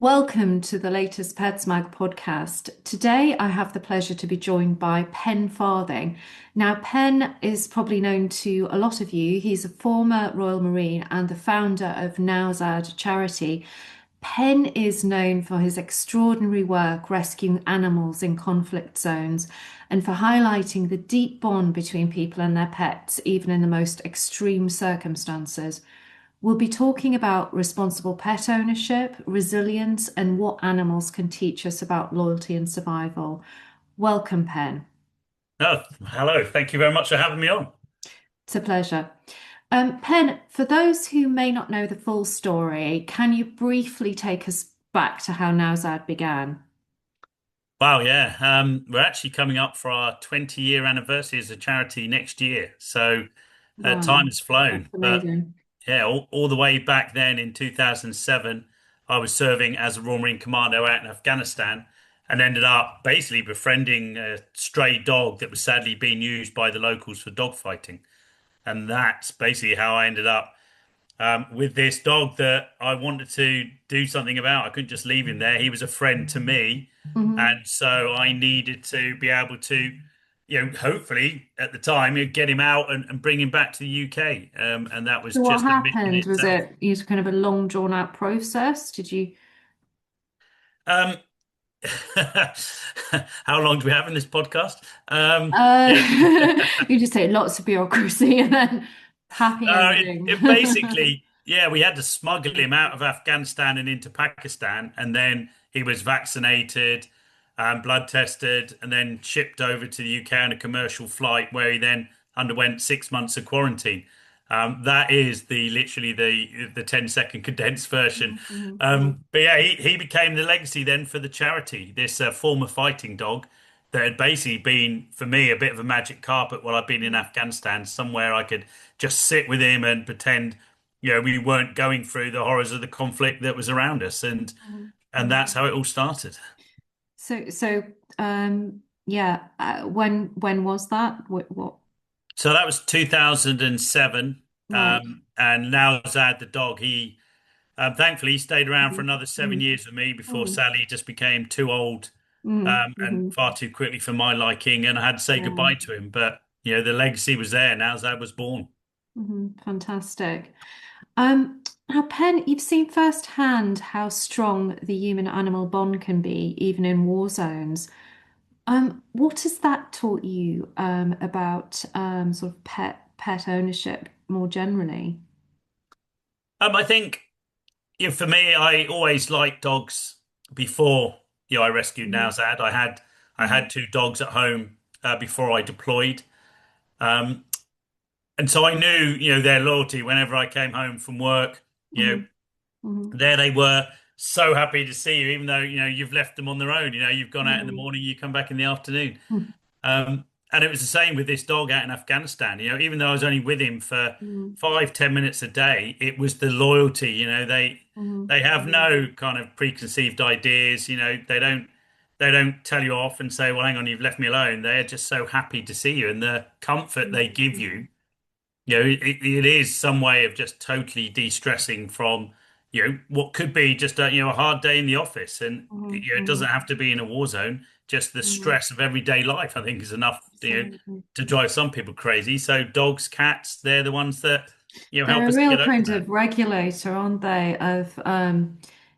Welcome to the latest PedsMag podcast. Today, I have the pleasure to be joined by Pen Farthing. Now, Pen is probably known to a lot of you. He's a former Royal Marine and the founder of Nowzad charity. Pen is known for his extraordinary work rescuing animals in conflict zones and for highlighting the deep bond between people and their pets, even in the most extreme circumstances. We'll be talking about responsible pet ownership, resilience, and what animals can teach us about loyalty and survival. Welcome, Pen. Oh, hello. Thank you very much for having me on. It's a pleasure. Pen, for those who may not know the full story, can you briefly take us back to how Nowzad began? Wow, yeah. We're actually coming up for our 20-year anniversary as a charity next year. So Wow, time has flown. that's But amazing. yeah, all the way back then in 2007, I was serving as a Royal Marine Commando out in Afghanistan and ended up basically befriending a stray dog that was sadly being used by the locals for dog fighting. And that's basically how I ended up with this dog that I wanted to do something about. I couldn't just leave him there. He was a friend to me. Hmm. And so I needed to be able to, hopefully at the time, get him out and bring him back to the UK. And that was So what just a mission happened? Was itself. it kind of a long drawn out process? Did you Um, how long do we have in this podcast? uh Yeah. you just say lots of bureaucracy and then happy ending? It basically, yeah, we had to smuggle him out of Afghanistan and into Pakistan, and then he was vaccinated, blood tested, and then shipped over to the UK on a commercial flight where he then underwent 6 months of quarantine. That is the literally the 10-second condensed version. Mhm. But yeah, he became the legacy then for the charity. This former fighting dog that had basically been for me a bit of a magic carpet while I've been in Afghanistan, somewhere I could just sit with him and pretend, we weren't going through the horrors of the conflict that was around us, Mhm. and that's Mhm. how it all started. Yeah, when was that? What? So that was 2007, Right. and now Zad the dog, he thankfully he stayed around for Mhm. another 7 years Mhm. with me before Mhm. Sally just became too old and Mhm. far too quickly for my liking, and I had to say Yeah. goodbye to him. But the legacy was there. Now Zad was born. Fantastic. Now, Pen, you've seen firsthand how strong the human-animal bond can be, even in war zones. What has that taught you about sort of pet ownership more generally? I think. Yeah, for me, I always liked dogs before I rescued Mhm. Nowzad. I Mhm. had two dogs at home before I deployed, um, and so I knew their loyalty whenever I came home from work. Mhm. Mhm. There they were, so happy to see you, even though you've left them on their own. You've gone out in the Mhm. morning, you come back in the afternoon. Mhm. And it was the same with this dog out in Afghanistan. Even though I was only with him for Mhm. 5, 10 minutes a day, it was the loyalty. They have Mhm. no kind of preconceived ideas. They don't tell you off and say, "Well, hang on, you've left me alone." They are just so happy to see you, and the comfort they give you. Mhm. It is some way of just totally de-stressing from what could be just a hard day in the office, and Mhm. it doesn't Mhm. have to be in a war zone. Just the Mhm. stress of everyday life, I think, is enough Absolutely. to drive some people crazy. So dogs, cats, they're the ones that help They're a us to real get over kind that. of regulator, aren't they, of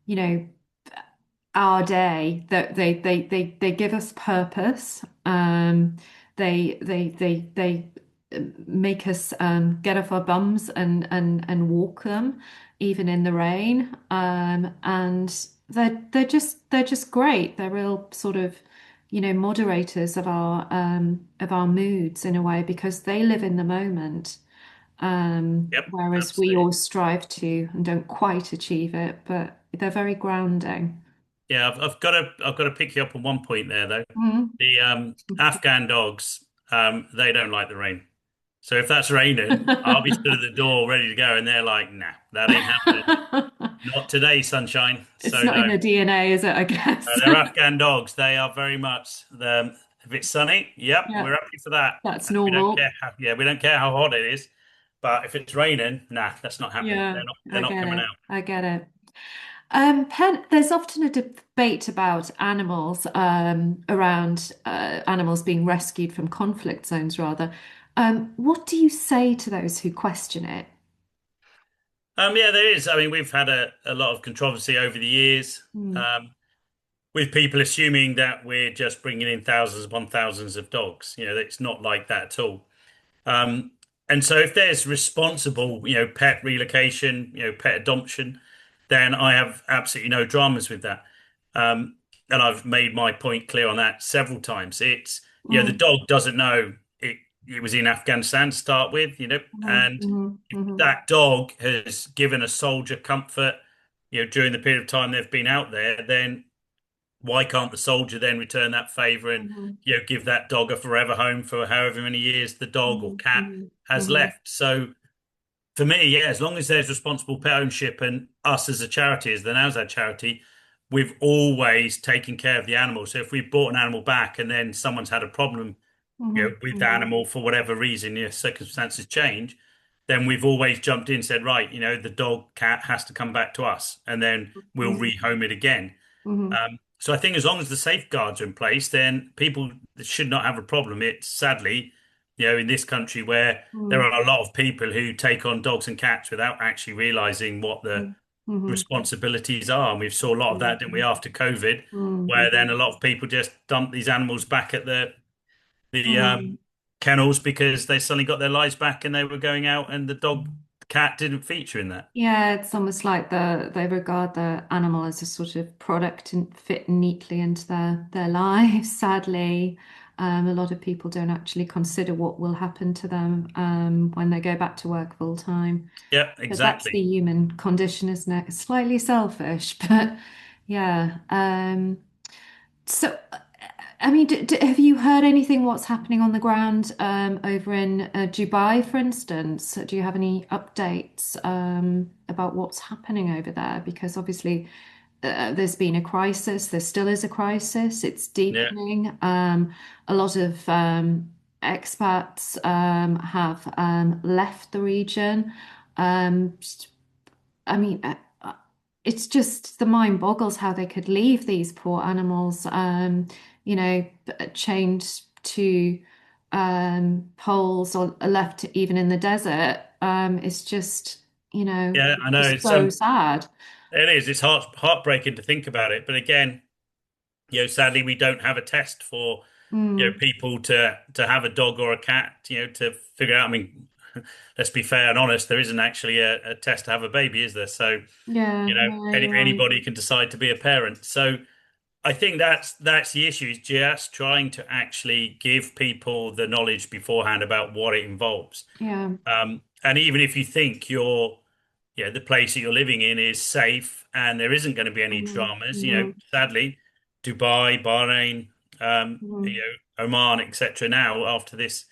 you know, our day. That they give us purpose. They make us get off our bums and walk them, even in the rain. And they're just great. They're real sort of, moderators of our moods in a way because they live in the moment. Yep, Whereas we absolutely. all strive to and don't quite achieve it, but they're very grounding. Yeah, I've got to pick you up on one point there though. Mhm. The Afghan dogs, they don't like the rain. So if that's raining, I'll be stood at the door ready to go, and they're like, "Nah, that ain't happening. Not today, sunshine." It's So not in no. their DNA, is it, I guess? They're Afghan dogs. They are very much if it's sunny, yep, Yeah, we're happy for that. that's We don't care normal. we don't care how hot it is. But if it's raining, nah, that's not happening. Yeah, They're not I get coming it. out. I get it. Pen, there's often a debate about animals, around animals being rescued from conflict zones, rather. What do you say to those who question it? Yeah, there is. I mean, we've had a lot of controversy over the years, Mm, um, with people assuming that we're just bringing in thousands upon thousands of dogs. It's not like that at all. Um, and so if there's responsible, pet relocation, pet adoption, then I have absolutely no dramas with that. Um, and I've made my point clear on that several times. The mm, dog doesn't know it was in Afghanistan to start with, mhm, and mhm, mhm, that dog has given a soldier comfort, during the period of time they've been out there, then why can't the soldier then return that favor and mhm, give that dog a forever home for however many years the dog or mhm, cat mhm, has mhm, left? So for me, yeah, as long as there's responsible pet ownership and us as a charity, as the Nowzad charity, we've always taken care of the animal. So if we've bought an animal back and then someone's had a problem, mhm, with the mhm, animal for whatever reason, circumstances change, then we've always jumped in and said, right, the dog cat has to come back to us, and then we'll mhm, rehome it again. mhm, So I think as long as the safeguards are in place, then people should not have a problem. It's sadly, in this country where there mhm, are a lot of people who take on dogs and cats without actually realizing what the mhm, mhm, responsibilities are. And we saw a lot of that, didn't we, after COVID, where then a lot of people just dumped these animals back at the mhm. kennels because they suddenly got their lives back and they were going out, and the dog cat didn't feature in that. Yeah, it's almost like they regard the animal as a sort of product and fit neatly into their lives. Sadly, a lot of people don't actually consider what will happen to them when they go back to work full time. Yeah, But that's the exactly. human condition, isn't it? It's slightly selfish, but yeah. So, I mean, have you heard anything what's happening on the ground over in Dubai, for instance? Do you have any updates about what's happening over there? Because obviously, there's been a crisis. There still is a crisis. It's Yeah, deepening. A lot of expats have left the region. Um, I mean, it's just the mind boggles how they could leave these poor animals, chained to poles or left even in the desert. It's just, yeah, I know. just It's so sad. it is. It's heartbreaking to think about it. But again, sadly, we don't have a test for Mm, people to have a dog or a cat, to figure out. I mean, let's be fair and honest. There isn't actually a test to have a baby, is there? So yeah, no, you're right. anybody can decide to be a parent. So I think that's the issue, is just trying to actually give people the knowledge beforehand about what it involves. Yeah. And even if you think the place that you're living in is safe and there isn't going to be any Hmm. dramas, Hmm. sadly, Dubai, Bahrain, Hmm. Oman, etc. Now, after this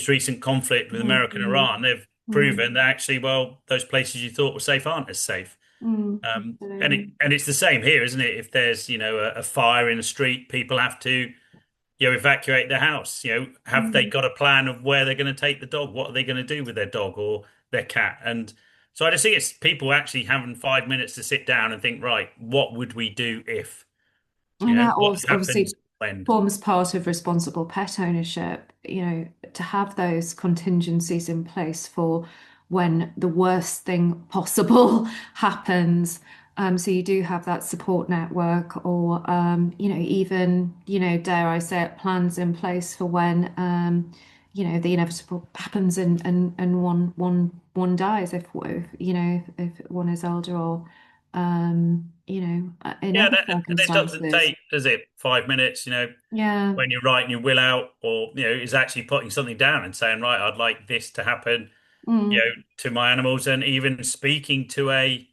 recent conflict with Hmm. America and Hmm. Iran, they've Hmm. proven that actually, well, those places you thought were safe aren't as safe. Hmm. And Absolutely. it's the same here, isn't it? If there's a fire in the street, people have to evacuate their house. Have they Hmm. got a plan of where they're going to take the dog? What are they going to do with their dog or their cat? And so I just think it's people actually having 5 minutes to sit down and think, right, what would we do if? And that What also happens obviously when? forms part of responsible pet ownership, to have those contingencies in place for when the worst thing possible happens. So you do have that support network or, even, dare I say it, plans in place for when, the inevitable happens and one dies if one is older or, in Yeah, other and it doesn't circumstances. take, does it, 5 minutes, Yeah. when you're writing your will out, or, is actually putting something down and saying, right, I'd like this to happen, Mm. to my animals, and even speaking to a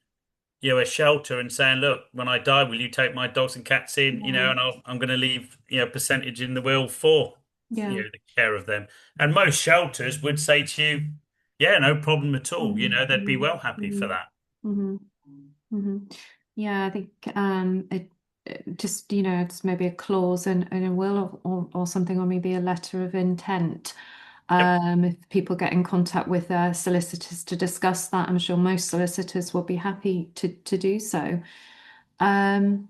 shelter and saying, look, when I die, will you take my dogs and cats in, Yeah. and I'm going to leave, percentage in the will for, Yeah. the care of them. And most shelters would say to you, yeah, no problem at all. Mm. They'd be Mm. well happy for Mm. that. Mm. Mm. Yeah, I think it just, it's maybe a clause in a will or something, or maybe a letter of intent. Yep. If people get in contact with their solicitors to discuss that, I'm sure most solicitors will be happy to do so. Um,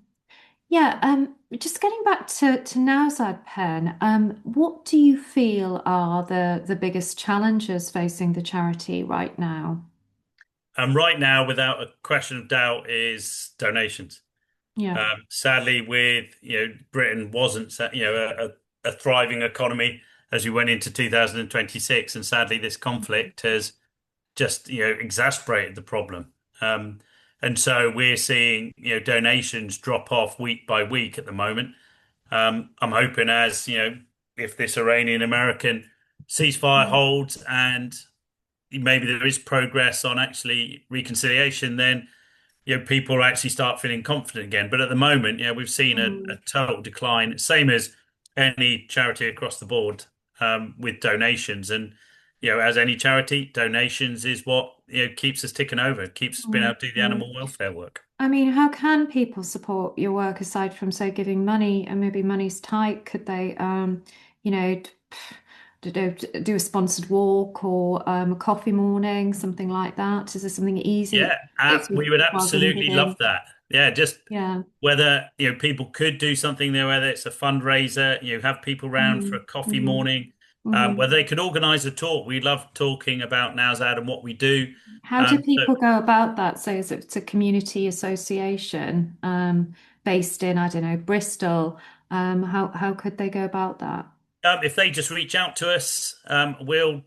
yeah, just getting back to Nowzad Pen, what do you feel are the biggest challenges facing the charity right now? And right now, without a question of doubt, is donations. Yeah. Sadly, with Britain wasn't a thriving economy as we went into 2026, and sadly, this conflict has just exacerbated the problem. Um, and so we're seeing donations drop off week by week at the moment. I'm hoping as if this Iranian American ceasefire Mm, holds and maybe there is progress on actually reconciliation, then people actually start feeling confident again. But at the moment, we've seen a mm, total decline, same as any charity across the board with donations. And as any charity, donations is what keeps us ticking over, keeps us being mm, able to do the mm. animal welfare work. I mean, how can people support your work aside from, say, giving money and maybe money's tight? Could they, you know, do a sponsored walk or a coffee morning, something like that? Is there something easy Yeah, if we would rather than absolutely love giving? that. Yeah, just Yeah. whether people could do something there, whether it's a fundraiser, have people round for Mm, a coffee mm, morning, mm. whether they could organise a talk. We love talking about Nowzad and what we do. How do So people go about that? So, is it's a community association based in, I don't know, Bristol. How could they go about that? if they just reach out to us, we'll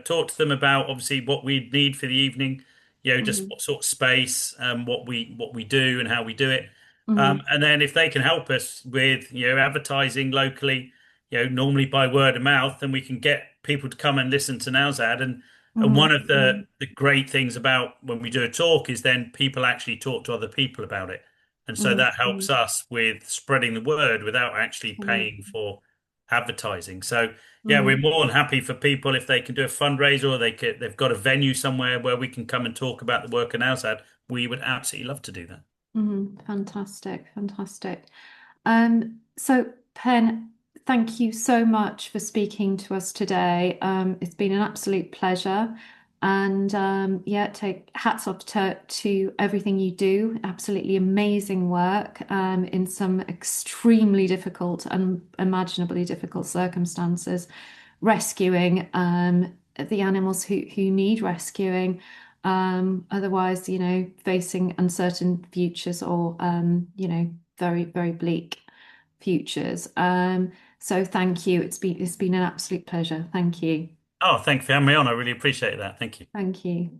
talk to them about obviously what we need for the evening, just Mm, what sort of space, what we do and how we do it. mm, And then if they can help us with advertising locally, normally by word of mouth, then we can get people to come and listen to Nowzad. And mm, one of the mm, the great things about when we do a talk is then people actually talk to other people about it. And so mm, that helps mm, us with spreading the word without actually mm, paying for advertising. So yeah, we're mm. more than happy for people if they can do a fundraiser or they've got a venue somewhere where we can come and talk about the work in Nowzad. We would absolutely love to do that. Fantastic, fantastic. So Pen, thank you so much for speaking to us today. It's been an absolute pleasure. And yeah, take hats off to everything you do. Absolutely amazing work in some extremely difficult and unimaginably difficult circumstances, rescuing the animals who need rescuing. Otherwise, facing uncertain futures or, very, very bleak futures. So thank you. It's been an absolute pleasure. Thank you. Oh, thank you for having me on. I really appreciate that. Thank you. Thank you.